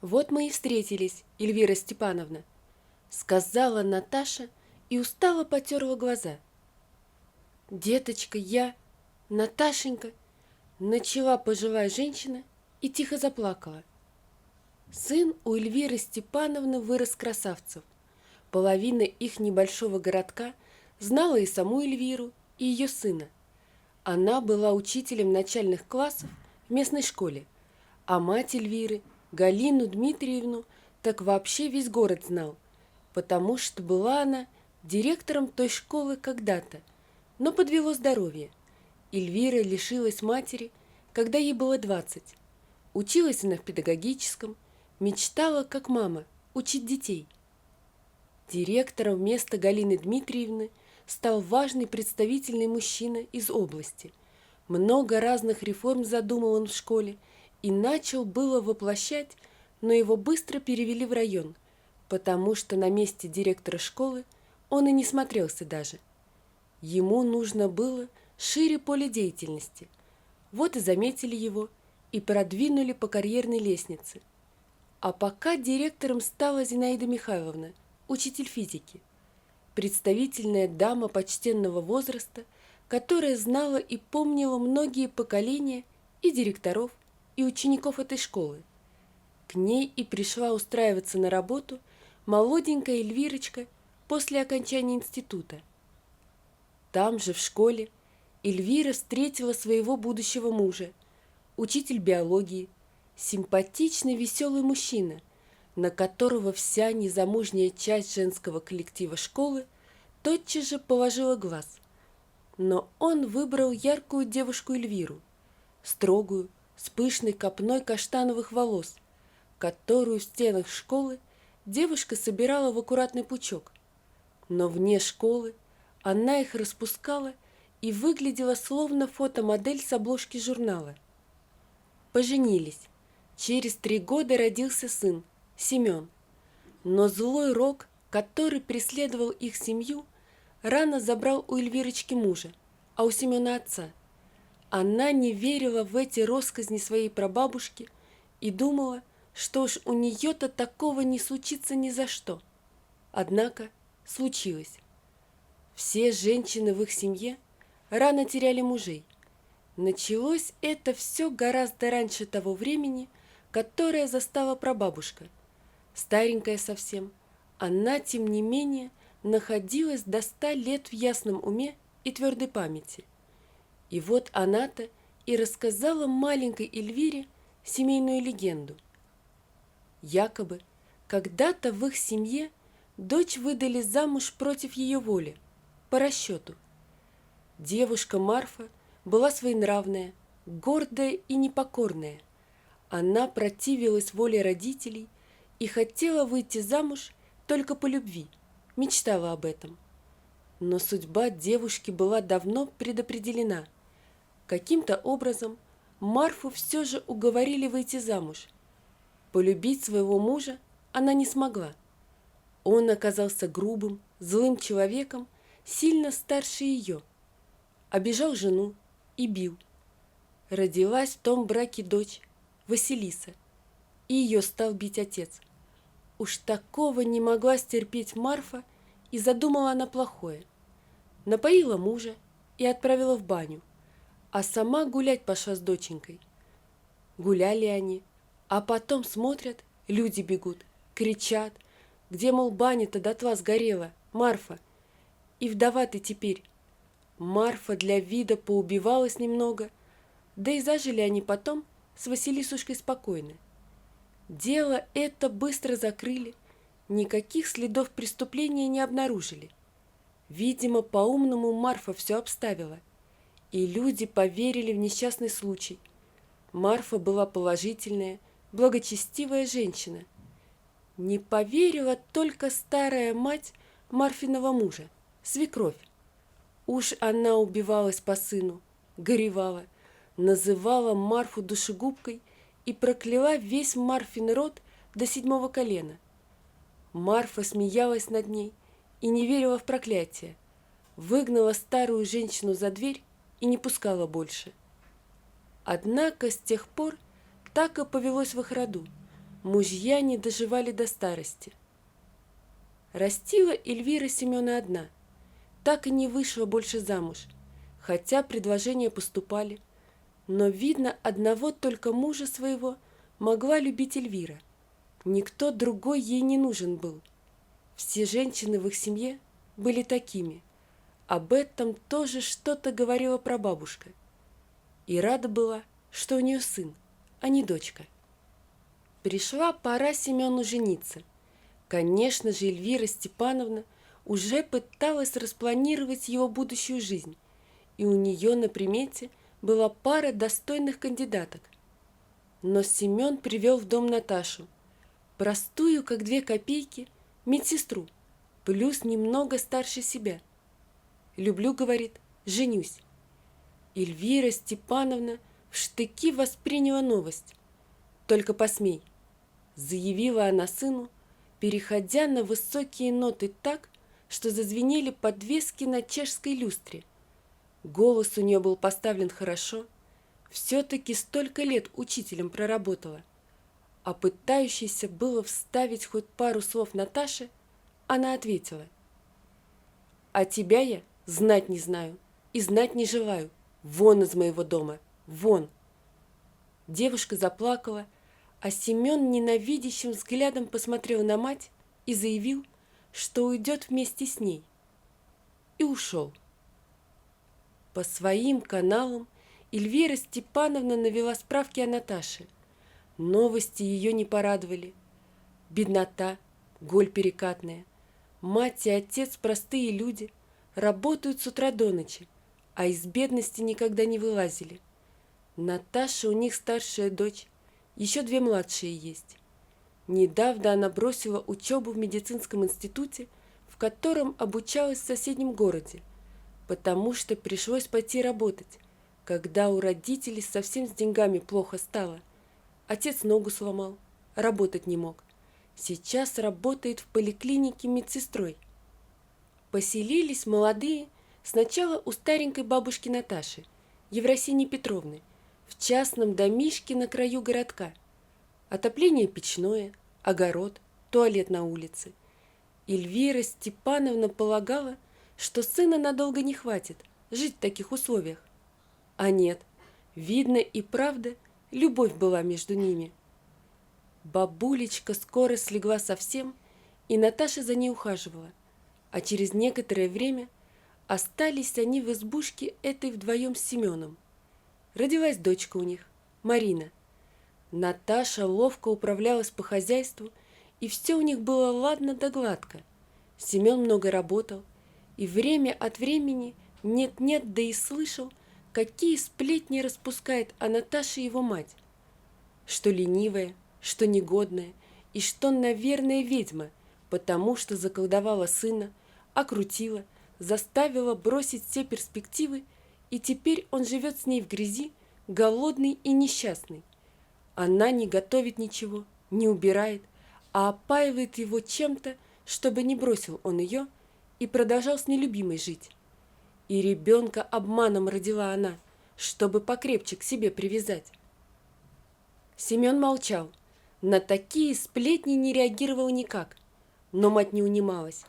Вот мы и встретились, Эльвира Степановна, сказала Наташа и устало потерла глаза. Деточка, я, Наташенька, начала пожилая женщина и тихо заплакала. Сын у Эльвиры Степановны вырос красавцев. Половина их небольшого городка знала и саму Эльвиру, и ее сына. Она была учителем начальных классов в местной школе, а мать Эльвиры, Галину Дмитриевну, так вообще весь город знал, потому что была она директором той школы когда-то, но подвело здоровье. Эльвира лишилась матери, когда ей было 20. Училась она в педагогическом, мечтала, как мама, учить детей. Директором вместо Галины Дмитриевны стал важный представительный мужчина из области. Много разных реформ задумал он в школе и начал было воплощать, но его быстро перевели в район, потому что на месте директора школы он и не смотрелся даже. Ему нужно было шире поле деятельности. Вот и заметили его и продвинули по карьерной лестнице. А пока директором стала Зинаида Михайловна, учитель физики, представительная дама почтенного возраста, которая знала и помнила многие поколения и директоров, и учеников этой школы. К ней и пришла устраиваться на работу молоденькая Эльвирочка после окончания института. Там же, в школе, Эльвира встретила своего будущего мужа, учитель биологии, симпатичный веселый мужчина, на которого вся незамужняя часть женского коллектива школы тотчас же положила глаз. Но он выбрал яркую девушку Эльвиру, строгую, с пышной копной каштановых волос, которую в стенах школы девушка собирала в аккуратный пучок. Но вне школы она их распускала и выглядела словно фотомодель с обложки журнала. Поженились. Через 3 года родился сын, Семен. Но злой рок, который преследовал их семью, рано забрал у Эльвирочки мужа, а у Семена отца. Она не верила в эти россказни своей прабабушки и думала, что уж у нее-то такого не случится ни за что. Однако случилось. Все женщины в их семье рано теряли мужей. Началось это все гораздо раньше того времени, которое застала прабабушка. Старенькая совсем, она, тем не менее, находилась до 100 лет в ясном уме и твердой памяти. И вот она-то и рассказала маленькой Эльвире семейную легенду. Якобы, когда-то в их семье дочь выдали замуж против ее воли, по расчету. Девушка Марфа была своенравная, гордая и непокорная. Она противилась воле родителей и хотела выйти замуж только по любви, мечтала об этом. Но судьба девушки была давно предопределена. Каким-то образом Марфу все же уговорили выйти замуж. Полюбить своего мужа она не смогла. Он оказался грубым, злым человеком, сильно старше ее. Обижал жену и бил. Родилась в том браке дочь, Василиса, и ее стал бить отец. Уж такого не могла стерпеть Марфа, и задумала она плохое. Напоила мужа и отправила в баню, а сама гулять пошла с доченькой. Гуляли они, а потом смотрят, люди бегут, кричат, где, мол, баня-то дотла сгорела, Марфа, и вдова ты теперь. Марфа для вида поубивалась немного, да и зажили они потом с Василисушкой спокойно. Дело это быстро закрыли, никаких следов преступления не обнаружили. Видимо, по-умному Марфа все обставила, и люди поверили в несчастный случай. Марфа была положительная, благочестивая женщина. Не поверила только старая мать Марфиного мужа, свекровь. Уж она убивалась по сыну, горевала, называла Марфу душегубкой и прокляла весь Марфин род до 7 колена. Марфа смеялась над ней и не верила в проклятие, выгнала старую женщину за дверь и не пускала больше. Однако с тех пор так и повелось в их роду. мужья не доживали до старости. Растила Эльвира Семена одна, так и не вышла больше замуж, хотя предложения поступали, но, видно, одного только мужа своего могла любить Эльвира. Никто другой ей не нужен был. Все женщины в их семье были такими. Об этом тоже что-то говорила прабабушка. И рада была, что у нее сын, а не дочка. Пришла пора Семену жениться. Конечно же, Эльвира Степановна уже пыталась распланировать его будущую жизнь, и у нее на примете была пара достойных кандидаток. Но Семен привел в дом Наташу, простую, как 2 копейки, медсестру, плюс немного старше себя. «Люблю, — говорит, — женюсь». Эльвира Степановна в штыки восприняла новость. «Только посмей», — заявила она сыну, переходя на высокие ноты так, что зазвенели подвески на чешской люстре. Голос у нее был поставлен хорошо, все-таки столько лет учителем проработала. А пытающейся было вставить хоть пару слов Наташе, она ответила: «А тебя я знать не знаю и знать не желаю. Вон из моего дома, вон!» Девушка заплакала, а Семен ненавидящим взглядом посмотрел на мать и заявил, что уйдет вместе с ней. И ушел. По своим каналам Эльвира Степановна навела справки о Наташе. Новости ее не порадовали. Беднота, голь перекатная. Мать и отец простые люди, работают с утра до ночи, а из бедности никогда не вылазили. Наташа у них старшая дочь, еще 2 младшие есть. Недавно она бросила учебу в медицинском институте, в котором обучалась в соседнем городе, потому что пришлось пойти работать, когда у родителей совсем с деньгами плохо стало. Отец ногу сломал, работать не мог. Сейчас работает в поликлинике медсестрой. Поселились молодые сначала у старенькой бабушки Наташи, Евросинии Петровны, в частном домишке на краю городка. Отопление печное, огород, туалет на улице. Эльвира Степановна полагала, что сына надолго не хватит жить в таких условиях. А нет, видно и правда, любовь была между ними. Бабулечка скоро слегла совсем, и Наташа за ней ухаживала, а через некоторое время остались они в избушке этой вдвоем с Семеном. Родилась дочка у них, Марина. Наташа ловко управлялась по хозяйству, и все у них было ладно да гладко. Семен много работал, и время от времени нет-нет, да и слышал, какие сплетни распускает о Наташе его мать. Что ленивая, что негодная, и что, наверное, ведьма, потому что заколдовала сына, окрутила, заставила бросить все перспективы, и теперь он живет с ней в грязи, голодный и несчастный. Она не готовит ничего, не убирает, а опаивает его чем-то, чтобы не бросил он ее и продолжал с нелюбимой жить. И ребенка обманом родила она, чтобы покрепче к себе привязать. Семен молчал, на такие сплетни не реагировал никак, но мать не унималась,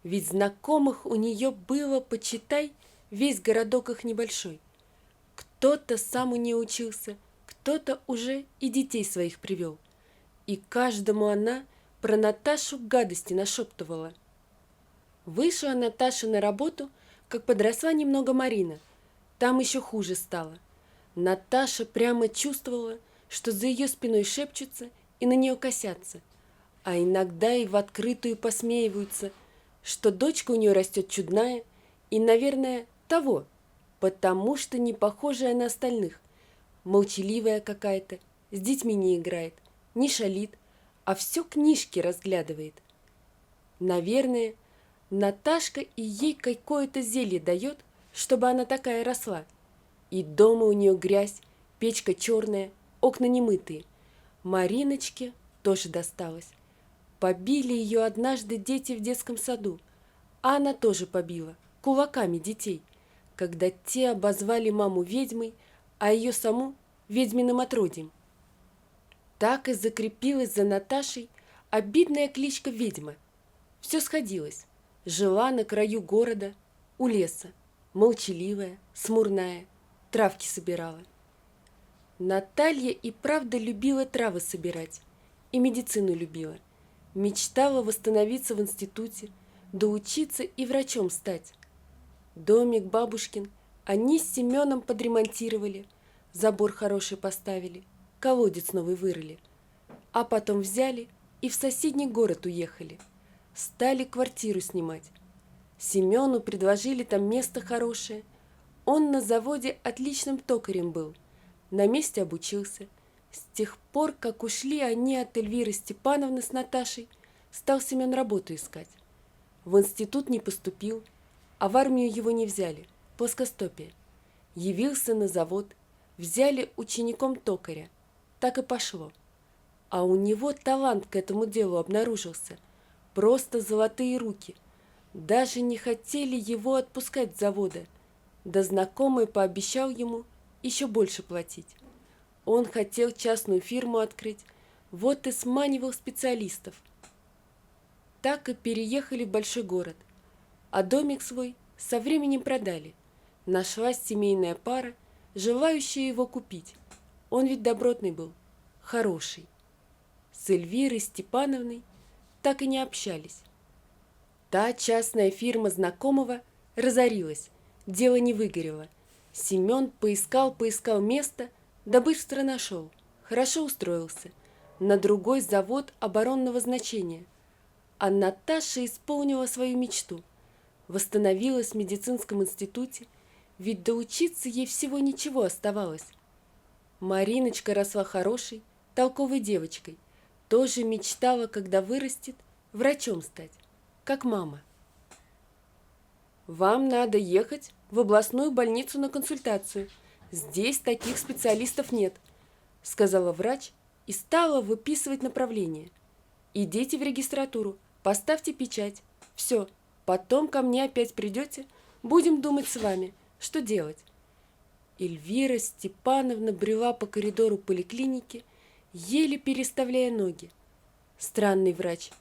ведь знакомых у нее было, почитай, весь городок их небольшой. Кто-то сам у нее учился, кто-то уже и детей своих привел. И каждому она про Наташу гадости нашептывала. Вышла Наташа на работу, как подросла немного Марина. Там еще хуже стало. Наташа прямо чувствовала, что за ее спиной шепчутся и на нее косятся, а иногда и в открытую посмеиваются, что дочка у нее растет чудная и, наверное, того, потому что не похожая на остальных, молчаливая какая-то, с детьми не играет, не шалит, а все книжки разглядывает. Наверное, Наташка и ей какое-то зелье дает, чтобы она такая росла. И дома у нее грязь, печка черная, окна немытые. Мариночке тоже досталось. Побили ее однажды дети в детском саду, а она тоже побила, кулаками детей, когда те обозвали маму ведьмой, а ее саму ведьминым отродьем. Так и закрепилась за Наташей обидная кличка ведьма. Все сходилось. Жила на краю города, у леса, молчаливая, смурная, травки собирала. Наталья и правда любила травы собирать, и медицину любила. Мечтала восстановиться в институте, доучиться и врачом стать. Домик бабушкин они с Семеном подремонтировали, забор хороший поставили, колодец новый вырыли. А потом взяли и в соседний город уехали. Стали квартиру снимать. Семену предложили там место хорошее. Он на заводе отличным токарем был. На месте обучился. С тех пор, как ушли они от Эльвиры Степановны с Наташей, стал Семен работу искать. В институт не поступил, а в армию его не взяли. Плоскостопие. Явился на завод, взяли учеником токаря. Так и пошло. А у него талант к этому делу обнаружился. Просто золотые руки. Даже не хотели его отпускать с завода. Да знакомый пообещал ему еще больше платить. Он хотел частную фирму открыть, вот и сманивал специалистов. Так и переехали в большой город. А домик свой со временем продали. Нашлась семейная пара, желающая его купить. Он ведь добротный был, хороший. С Эльвирой Степановной так и не общались. Та частная фирма знакомого разорилась, дело не выгорело. Семен поискал место, да быстро нашел. Хорошо устроился. На другой завод оборонного значения. А Наташа исполнила свою мечту. Восстановилась в медицинском институте, ведь доучиться ей всего ничего оставалось. Мариночка росла хорошей, толковой девочкой. Тоже мечтала, когда вырастет, врачом стать, как мама. «Вам надо ехать в областную больницу на консультацию. Здесь таких специалистов нет», — сказала врач и стала выписывать направление. «Идите в регистратуру, поставьте печать. Все, потом ко мне опять придете, будем думать с вами, что делать». Эльвира Степановна брела по коридору поликлиники, еле переставляя ноги. Странный врач.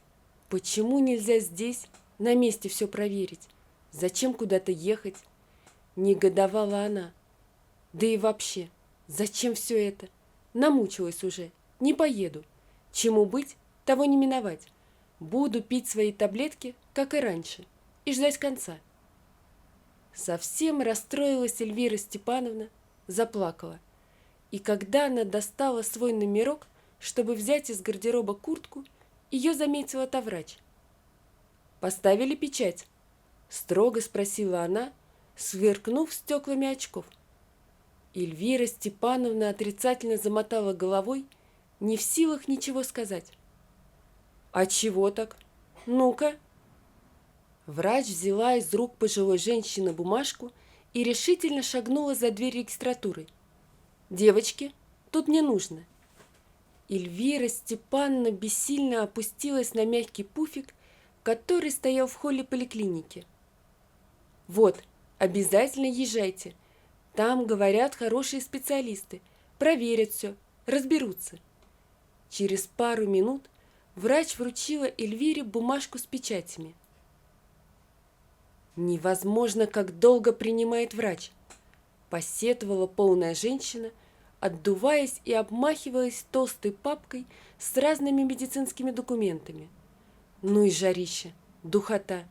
Почему нельзя здесь, на месте все проверить? Зачем куда-то ехать? Негодовала она. Да и вообще, зачем все это? Намучилась уже, не поеду. Чему быть, того не миновать. Буду пить свои таблетки, как и раньше, и ждать конца. Совсем расстроилась Эльвира Степановна, заплакала. И когда она достала свой номерок, чтобы взять из гардероба куртку, ее заметила та врач. «Поставили печать?» – строго спросила она, сверкнув стеклами очков. Эльвира Степановна отрицательно замотала головой, не в силах ничего сказать. «А чего так? Ну-ка!» Врач взяла из рук пожилой женщины бумажку и решительно шагнула за дверь регистратуры. «Девочки, тут мне нужно». Эльвира Степановна бессильно опустилась на мягкий пуфик, который стоял в холле поликлиники. «Вот, обязательно езжайте. Там, говорят, хорошие специалисты. Проверят все, разберутся». Через пару минут врач вручила Эльвире бумажку с печатями. «Невозможно, как долго принимает врач», – посетовала полная женщина, отдуваясь и обмахиваясь толстой папкой с разными медицинскими документами. Ну и жарище, духота.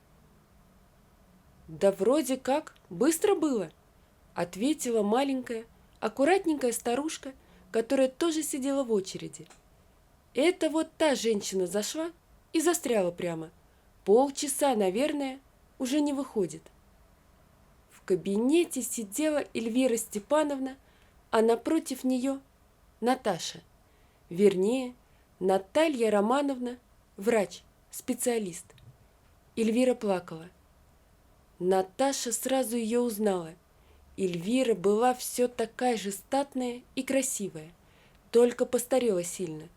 «Да вроде как, быстро было», – ответила маленькая, аккуратненькая старушка, которая тоже сидела в очереди. Это вот та женщина зашла и застряла прямо. Полчаса, наверное, уже не выходит. В кабинете сидела Эльвира Степановна, а напротив нее Наташа. Вернее, Наталья Романовна, врач, специалист. Эльвира плакала. Наташа сразу ее узнала. Эльвира была все такая же статная и красивая, только постарела сильно.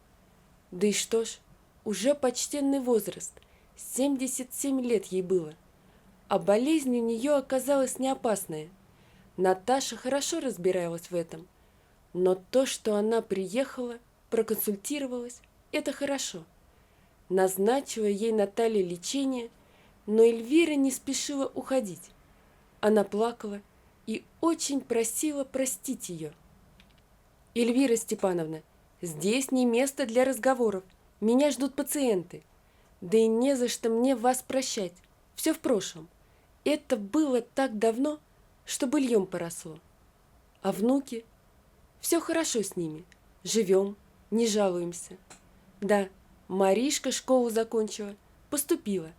Да и что ж, уже почтенный возраст, 77 лет ей было. А болезнь у нее оказалась не опасная. Наташа хорошо разбиралась в этом. Но то, что она приехала, проконсультировалась, это хорошо. Назначила ей Наталья лечение, но Эльвира не спешила уходить. Она плакала и очень просила простить ее. «Эльвира Степановна, здесь не место для разговоров. Меня ждут пациенты. Да и не за что мне вас прощать. Все в прошлом. Это было так давно, что быльем поросло. А внуки? Все хорошо с ними. Живем, не жалуемся. Да, Маришка школу закончила, поступила.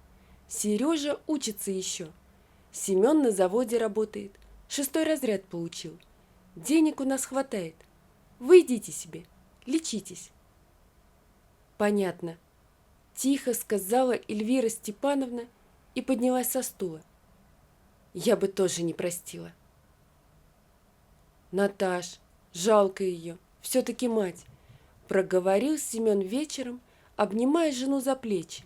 Сережа учится еще. Семен на заводе работает, 6-й разряд получил. Денег у нас хватает. Вы идите себе, лечитесь». «Понятно», – тихо сказала Эльвира Степановна и поднялась со стула. «Я бы тоже не простила». «Наташ, жалко ее, все-таки мать», – проговорил Семен вечером, обнимая жену за плечи.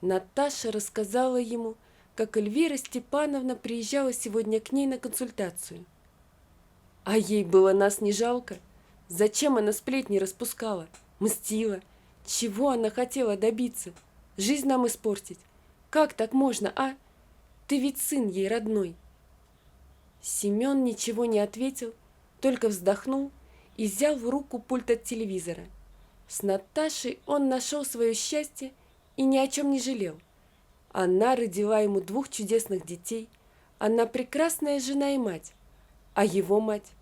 Наташа рассказала ему, как Эльвира Степановна приезжала сегодня к ней на консультацию. «А ей было нас не жалко? Зачем она сплетни распускала, мстила? Чего она хотела добиться? Жизнь нам испортить? Как так можно, а? Ты ведь сын ей родной». Семен ничего не ответил, только вздохнул и взял в руку пульт от телевизора. С Наташей он нашел свое счастье и ни о чем не жалел. Она родила ему 2 чудесных детей, она прекрасная жена и мать, а его мать.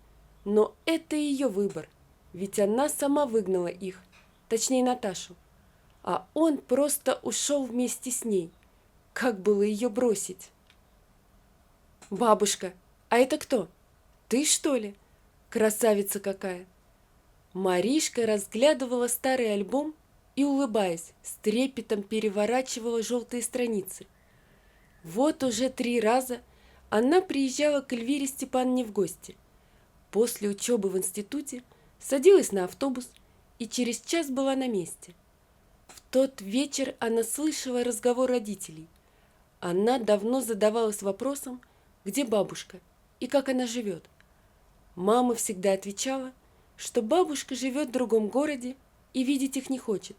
Но это ее выбор, ведь она сама выгнала их, точнее Наташу, а он просто ушел вместе с ней. Как было ее бросить? «Бабушка, а это кто? Ты, что ли? Красавица какая!» Маришка разглядывала старый альбом и, улыбаясь, с трепетом переворачивала желтые страницы. Вот уже 3 раза она приезжала к Эльвире Степановне в гости. После учебы в институте садилась на автобус и через час была на месте. В тот вечер она слышала разговор родителей. Она давно задавалась вопросом, где бабушка и как она живет. Мама всегда отвечала, что бабушка живет в другом городе и видеть их не хочет.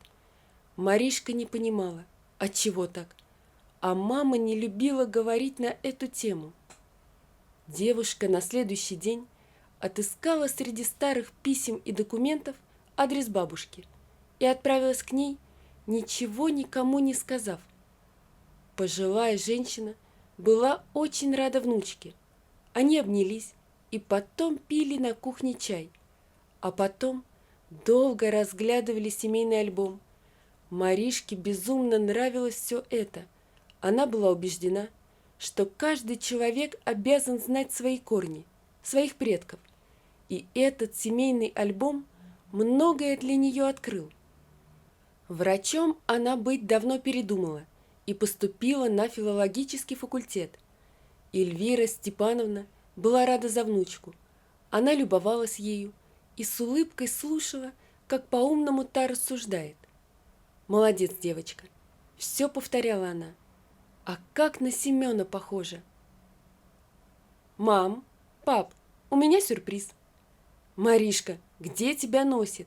Маришка не понимала, отчего так, а мама не любила говорить на эту тему. Девушка на следующий день отыскала среди старых писем и документов адрес бабушки и отправилась к ней, ничего никому не сказав. Пожилая женщина была очень рада внучке. Они обнялись и потом пили на кухне чай, а потом долго разглядывали семейный альбом. Маришке безумно нравилось все это. Она была убеждена, что каждый человек обязан знать свои корни, своих предков. И этот семейный альбом многое для нее открыл. Врачом она быть давно передумала и поступила на филологический факультет. Эльвира Степановна была рада за внучку. Она любовалась ею и с улыбкой слушала, как по-умному та рассуждает. «Молодец, девочка!» – все повторяла она. «А как на Семена похоже!» «Мам, пап, у меня сюрприз!» «Маришка, где тебя носит?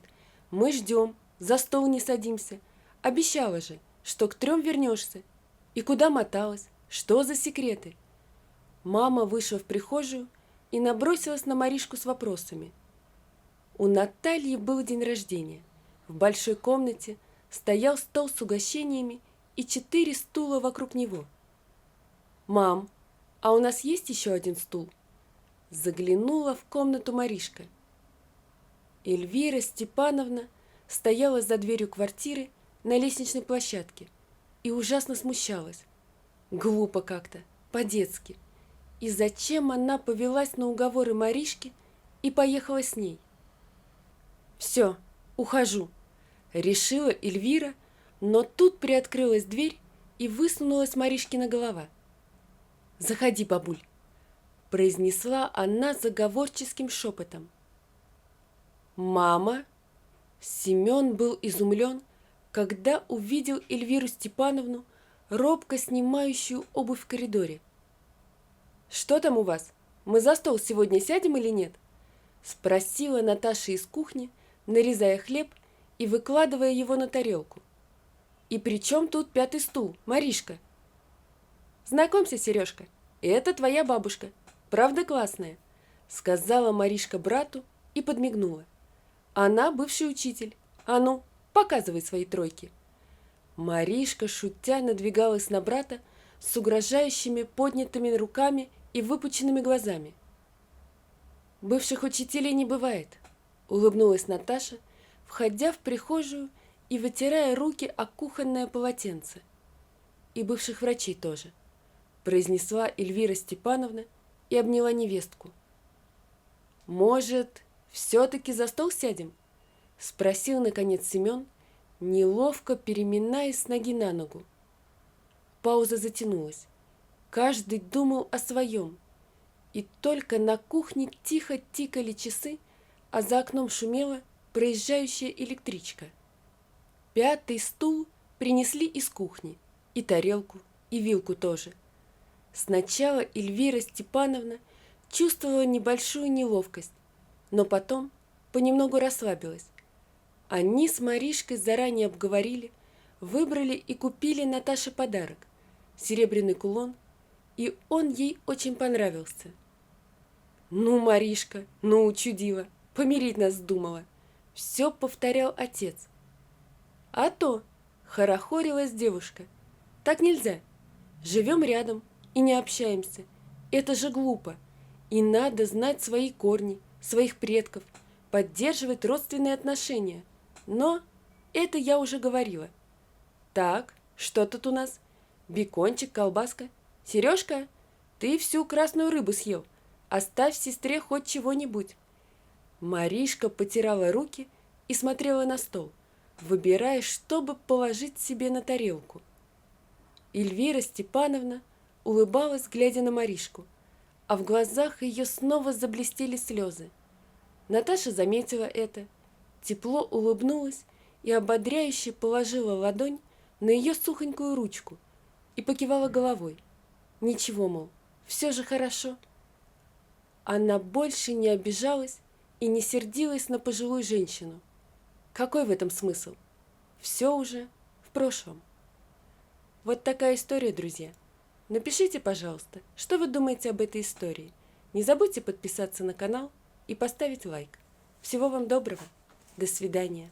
Мы ждем, за стол не садимся. Обещала же, что к 3 вернешься. И куда моталась? Что за секреты?» Мама вышла в прихожую и набросилась на Маришку с вопросами. У Натальи был день рождения. В большой комнате стоял стол с угощениями и 4 стула вокруг него. «Мам, а у нас есть еще один стул?» Заглянула в комнату Маришка. Эльвира Степановна стояла за дверью квартиры на лестничной площадке и ужасно смущалась. Глупо как-то, по-детски. И зачем она повелась на уговоры Маришки и поехала с ней? «Все, ухожу», — решила Эльвира, но тут приоткрылась дверь и высунулась Маришкина голова. «Заходи, бабуль», — произнесла она заговорческим шепотом. «Мама?» Семен был изумлен, когда увидел Эльвиру Степановну, робко снимающую обувь в коридоре. «Что там у вас? Мы за стол сегодня сядем или нет?» — спросила Наташа из кухни, нарезая хлеб и выкладывая его на тарелку. «И при чем тут пятый стул, Маришка?» «Знакомься, Сережка, это твоя бабушка, правда классная», сказала Маришка брату и подмигнула. «Она бывший учитель. А ну, показывай свои тройки». Маришка, шутя, надвигалась на брата с угрожающими поднятыми руками и выпученными глазами. «Бывших учителей не бывает», — улыбнулась Наташа, входя в прихожую и вытирая руки о кухонное полотенце. «И бывших врачей тоже», — произнесла Эльвира Степановна и обняла невестку. «Может, все-таки за стол сядем?» — спросил, наконец, Семен, неловко переминаясь с ноги на ногу. Пауза затянулась. Каждый думал о своем. И только на кухне тихо тикали часы, а за окном шумела проезжающая электричка. Пятый стул принесли из кухни, и тарелку, и вилку тоже. Сначала Эльвира Степановна чувствовала небольшую неловкость, но потом понемногу расслабилась. Они с Маришкой заранее обговорили, выбрали и купили Наташе подарок – серебряный кулон, и он ей очень понравился. «Ну, Маришка, ну, учудила, помирить нас вздумала», – все повторял отец. «А то», – хорохорилась девушка, – «так нельзя. Живем рядом и не общаемся. Это же глупо. И надо знать свои корни, своих предков, поддерживать родственные отношения. Но это я уже говорила. Так, что тут у нас? Бекончик, колбаска. Сережка, ты всю красную рыбу съел. Оставь сестре хоть чего-нибудь». Маришка потирала руки и смотрела на стол, выбирая, чтобы положить себе на тарелку. Эльвира Степановна улыбалась, глядя на Маришку, а в глазах ее снова заблестели слезы. Наташа заметила это, тепло улыбнулась и ободряюще положила ладонь на ее сухонькую ручку и покивала головой. Ничего, мол, все же хорошо. Она больше не обижалась и не сердилась на пожилую женщину. Какой в этом смысл? Все уже в прошлом. Вот такая история, друзья. Напишите, пожалуйста, что вы думаете об этой истории. Не забудьте подписаться на канал и поставить лайк. Всего вам доброго. До свидания.